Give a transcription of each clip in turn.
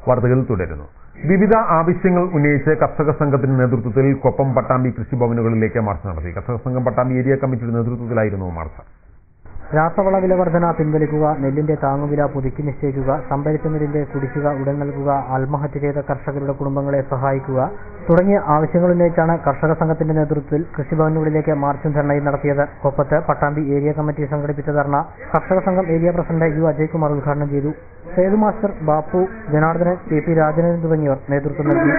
വാർത്തകൾ തുടരുന്നു. വിവിധ ആവശ്യങ്ങൾ ഉന്നയിച്ച് കർഷക സംഘത്തിന്റെ നേതൃത്വത്തിൽ കൊപ്പം പട്ടാമ്പി കൃഷിഭവനുകളിലേക്ക് മാർച്ച് നടത്തി. കർഷക സംഘം പട്ടാമ്പി ഏരിയ കമ്മിറ്റിയുടെ നേതൃത്വത്തിലായിരുന്നു മാർച്ച്. രാസവള വില വർധന പിൻവലിക്കുക, നെല്ലിന്റെ താങ്ങുവില പുതുക്കി നിശ്ചയിക്കുക, സംഭരിച്ച നെല്ലിന്റെ കുടിശ്ശിക ഉടൻ നൽകുക, ആത്മഹത്യ ചെയ്ത കർഷകരുടെ കുടുംബങ്ങളെ സഹായിക്കുക തുടങ്ങിയ ആവശ്യങ്ങൾ ഉന്നയിച്ചാണ് കർഷക സംഘത്തിന്റെ നേതൃത്വത്തിൽ കൃഷിഭവനുകളിലേക്ക് മാർച്ചും ധർണയും നടത്തിയത്. കൊപ്പത്ത് പട്ടാമ്പി ഏരിയ കമ്മിറ്റി സംഘടിപ്പിച്ച ധർണ കർഷക സംഘം ഏരിയ പ്രസിഡന്റ് യു അജയ്കുമാർ ഉദ്ഘാടനം ചെയ്തു. Sethu master, Bapu, Janardhanan, KP. രാജനൻ തുടങ്ങിയവർ നേതൃത്വം നൽകി.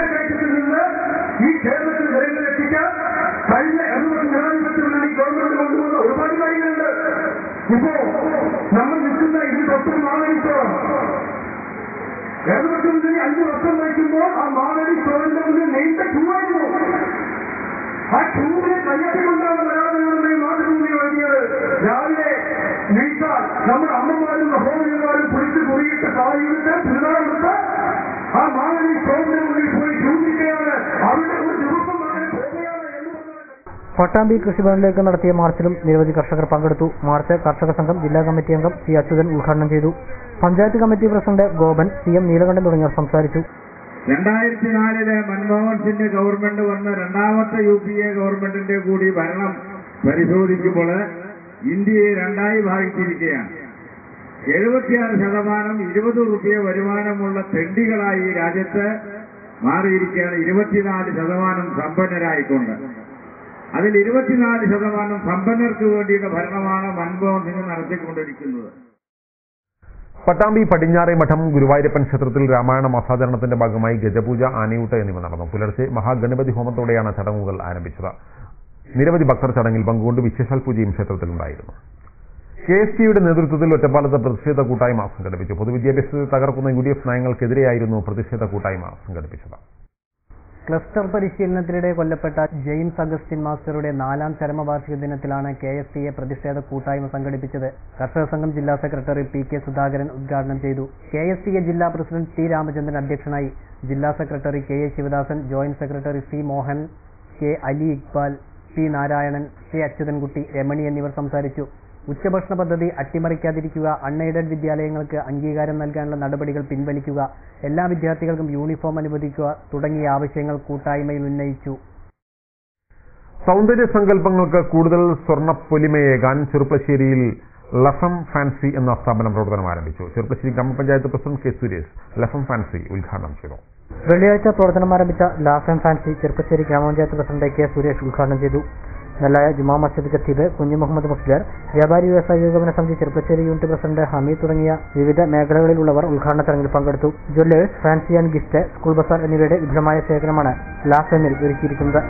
ഇപ്പോ നമ്മൾ നിൽക്കുന്ന ഇത് തൊട്ട് മാവേലിത്തോളം 5 വർഷം വയ്ക്കുമ്പോൾ ആ മാവേലി തോളിന്റെ മുന്നിൽ നീണ്ട ക്യൂവായിരുന്നു. ആ ക്യൂവിനെ കയ്യത്തിക്കൊണ്ടാണ് വരാതെ മാതൃഭൂമി വഴിയത്. രാവിലെ നീട്ടാൽ നമ്മുടെ അമ്മമാരും സഹോദരിമാരും പിടിച്ച് കുറിയിട്ട് കാലിയിട്ട് തിരുനാളെടുത്ത് ആ മാവേലി തോളിന്റെ മുന്നിൽ പോയി ക്യൂവിക്കുകയാണ്. അവരുടെ ഒരു ദിവസം അങ്ങനെ പോവുകയാണ് എന്ന് പട്ടാമ്പി കൃഷിഭവനിലേക്ക് നടത്തിയ മാർച്ചിലും നിരവധി കർഷകർ പങ്കെടുത്തു. മാർച്ച് കർഷക സംഘം ജില്ലാ കമ്മിറ്റി അംഗം സി അച്യുതൻ ഉദ്ഘാടനം ചെയ്തു. Panchayat committee president Gopan, CM Neelakandan തുടങ്ങിയവർ സംസാരിച്ചു. 2004 മൻമോഹൻ സിംഗ് ഗവൺമെന്റ് വന്ന രണ്ടാമത്തെ UPA ഗവൺമെന്റിന്റെ കൂടി ഭരണം പരിശോധിക്കുമ്പോൾ ഇന്ത്യയെ രണ്ടായി ഭാഗിച്ചിരിക്കുകയാണ്. 76% 20 രൂപ വരുമാനമുള്ള തെണ്ടികളായി ഈ രാജ്യത്ത് മാറിയിരിക്കുകയാണ്. 24% സമ്പന്നരായിക്കൊണ്ട്. അതിൽ 24% സമ്പന്നർക്ക് വേണ്ടിയുള്ള ഭരണമാണ് മൻമോഹൻ സിംഗ് നടത്തിക്കൊണ്ടിരിക്കുന്നത്. പട്ടാമ്പി പടിഞ്ഞാറേ മഠം ഗുരുവായൂരപ്പൻ ക്ഷേത്രത്തിൽ രാമായണ മാസാചരണത്തിന്റെ ഭാഗമായി ഗജപൂജ, ആനയൂട്ട് എന്നിവ നടന്നു. പുലർച്ചെ മഹാഗണപതി ഹോമത്തോടെയാണ് ചടങ്ങുകൾ ആരംഭിച്ചത്. നിരവധി ഭക്തർ ചടങ്ങിൽ പങ്കുകൊണ്ട് വിശേഷാൽ പൂജയും ക്ഷേത്രത്തിലുണ്ടായിരുന്നു. KSPയുടെ നേതൃത്വത്തിൽ ഒറ്റപ്പാലത്ത് പ്രതിഷേധ കൂട്ടായ്മ സംഘടിപ്പിച്ചു. പൊതുവിദ്യാഭ്യാസത്തെ തകർക്കുന്ന UDF നയങ്ങൾക്കെതിരെയായിരുന്നു പ്രതിഷേധ കൂട്ടായ്മ സംഘടിപ്പിച്ചത്. ക്ലസ്റ്റർ പരിശീലനത്തിനിടെ കൊല്ലപ്പെട്ട ജെയിംസ് അഗസ്റ്റിൻ മാസ്റ്ററുടെ 4ാം ചരമവാർഷിക ദിനത്തിലാണ് KSPA പ്രതിഷേധ കൂട്ടായ്മ സംഘടിപ്പിച്ചത്. കർഷക സംഘം ജില്ലാ സെക്രട്ടറി PK സുധാകരൻ ഉദ്ഘാടനം ചെയ്തു. KSPA ജില്ലാ പ്രസിഡന്റ് T രാമചന്ദ്രൻ അധ്യക്ഷനായി. ജില്ലാ secretary KA Sivadasan, joint secretary C Mohan, K Ali Iqbal, P Narayanan, K Achuthankutty, Ramani എന്നിവർ സംസാരിച്ചു. ഉച്ചഭക്ഷണ പദ്ധതി അട്ടിമറിക്കാതിരിക്കുക, അൺഎയ്ഡഡ് വിദ്യാലയങ്ങൾക്ക് അംഗീകാരം നൽകാനുള്ള നടപടികൾ പിൻവലിക്കുക, എല്ലാ വിദ്യാർത്ഥികൾക്കും യൂണിഫോം അനുവദിക്കുക തുടങ്ങിയ ആവശ്യങ്ങൾ കൂട്ടായ്മയിൽ ഉന്നയിച്ചു. സൗന്ദര്യ സങ്കല്പങ്ങൾക്ക് കൂടുതൽ സ്വർണ്ണപ്പൊലിമയേകാൻ ചെറുപ്പശ്ശേരിയിൽ ലഫം ഫാൻസി എന്ന സ്ഥാപനം പ്രവർത്തനം ആരംഭിച്ചു. ചെറുപ്പശ്ശേരി ഗ്രാമപഞ്ചായത്ത് പ്രസിഡന്റ് K സുരേഷ് ലഫം ഫാൻസി ഉദ്ഘാടനം ചെയ്തു. വെള്ളിയാഴ്ച പ്രവർത്തനം ആരംഭിച്ച ലാഫം ഫാൻസി ചെറുപ്പശ്ശേരി ഗ്രാമപഞ്ചായത്ത് പ്രസിഡന്റ് K സുരേഷ് ഉദ്ഘാടനം ചെയ്തു. നെല്ലായ ജുമാ മസ്ജിദ് ഖത്തീബ് കുഞ്ഞു മുഹമ്മദ് മുസ്ലിയാർ, വ്യാപാരി വ്യവസായ ഏകോപന സമിതി ചെറുപ്പശ്ശേരി യൂണിറ്റ് പ്രസിഡന്റ് ഹമീദ് തുടങ്ങിയ വിവിധ മേഖലകളിലുള്ളവർ ഉദ്ഘാടന ചടങ്ങിൽ പങ്കെടുത്തു. Jewellers, fancy and gift, school ബസാർ എന്നിവയുടെ വിപുലമായ ശേഖരമാണ് ലാഫമിൽ ഒരുക്കിയിരിക്കുന്നത്.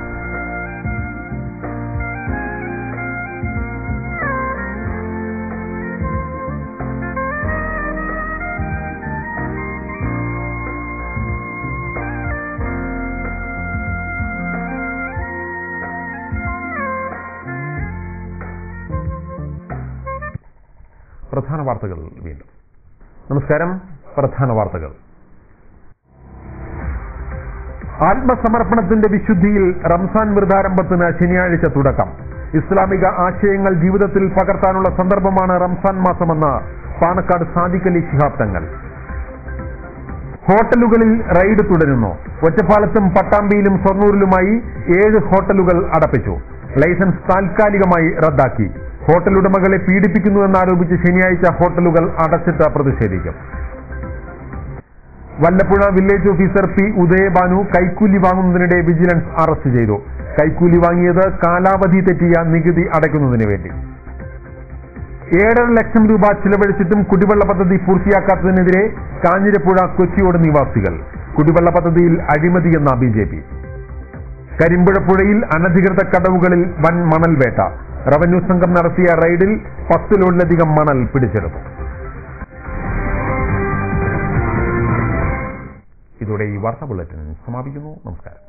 പ്രധാന വാർത്തകൾ വീണ്ടും. നമസ്കാരം. പ്രധാന വാർത്തകൾ. ആത്മസമർപ്പണത്തിന്റെ വിശുദ്ധിയിൽ റംസാൻ വ്രതാരംഭത്തിന് ശനിയാഴ്ച തുടക്കം. ഇസ്ലാമിക ആശയങ്ങൾ ജീവിതത്തിൽ പകർത്താനുള്ള സന്ദർഭമാണ് റംസാൻ മാസമെന്ന് പാണക്കാട് സാദിഖ് അലി ശിഹാബ് തങ്ങൾ. ഹോട്ടലുകളിൽ റെയ്ഡ് തുടരുന്നു. ഒറ്റപ്പാലത്തും പട്ടാമ്പിയിലും ഷൊർണൂരിലുമായി 7 ഹോട്ടലുകൾ അടപ്പിച്ചു. ലൈസൻസ് താൽക്കാലികമായി റദ്ദാക്കി. ഹോട്ടൽ ഉടമകളെ പീഡിപ്പിക്കുന്നുവെന്നാരോപിച്ച് ശനിയാഴ്ച ഹോട്ടലുകൾ അടച്ചിട്ട് പ്രതിഷേധിക്കും. Vallappuzha village officer P Udayabhanu കൈക്കൂലി വാങ്ങുന്നതിനിടെ വിജിലൻസ് അറസ്റ്റ് ചെയ്തു. കൈക്കൂലി വാങ്ങിയത് കാലാവധി തെറ്റിയ നികുതി അടയ്ക്കുന്നതിന് വേണ്ടി. 7.5 ലക്ഷം രൂപ ചിലവഴിച്ചിട്ടും കുടിവെള്ള പദ്ധതി പൂർത്തിയാക്കാത്തതിനെതിരെ കാഞ്ഞിരപ്പുഴ കൊച്ചിയോട് നിവാസികൾ. കുടിവെള്ള പദ്ധതിയിൽ അഴിമതിയെന്ന BJP. കരിമ്പുഴ പുഴയിൽ അനധികൃത കടവുകളിൽ വൻ മണൽ വേട്ട. റവന്യൂ സംഘം നടത്തിയ റെയ്ഡിൽ 10 ലോഡിലധികം മണൽ പിടിച്ചെടുത്തു. ഇതോടെ ഈ വാർത്താ ബുള്ളറ്റിൻ സമാപിക്കുന്നു. നമസ്കാരം.